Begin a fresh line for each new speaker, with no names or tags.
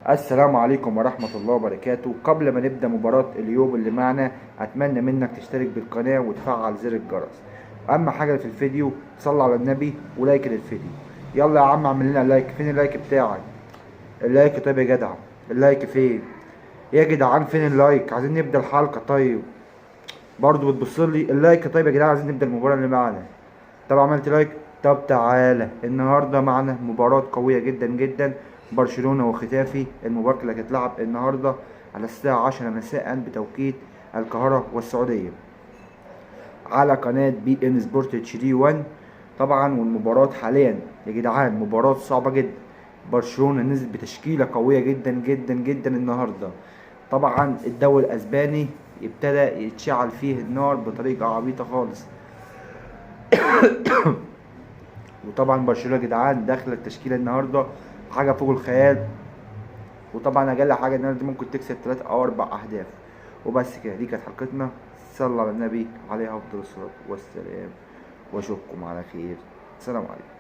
السلام عليكم ورحمة الله وبركاته. قبل ما نبدأ مباراة اليوم اللي معنا، أتمنى منك تشترك بالقناة وتفعل زر الجرس. أهم حاجة في الفيديو صلى على النبي ولايك للفيديو. يلا يا عم اعمل لنا لايك. فين اللايك بتاعك؟ اللايك طيب يا جدع، اللايك فين؟ يا جدعان فين اللايك؟ عايزين نبدأ الحلقة. طيب برضو بتبصلي اللايك. طيب يا جدعان عايزين نبدأ المباراة اللي معنا. طب عملت لايك؟ طب تعالى النهارده معنا مباراة قوية جدا جدا، برشلونة وختافي. المباراة اللي هتتلعب النهارده على الساعة 10 مساء بتوقيت القاهرة والسعودية على قناة بي ان سبورت اتش دي 1 طبعا. والمباراة حاليا يا جدعان مباراة صعبة جدا. برشلونة نزل بتشكيلة قوية جدا جدا جدا النهارده. طبعا الدوري الاسباني ابتدى يتشعل فيه النار بطريقة عبيطة خالص. وطبعا برشلونه يا جدعان داخله التشكيله النهارده حاجه فوق الخيال. وطبعا اقل حاجه النهارده ممكن تكسب 3 او 4 اهداف. وبس كده، دي كانت حلقتنا. صلى على النبي عليه افضل الصلاه والسلام، واشوفكم على خير. السلام عليكم.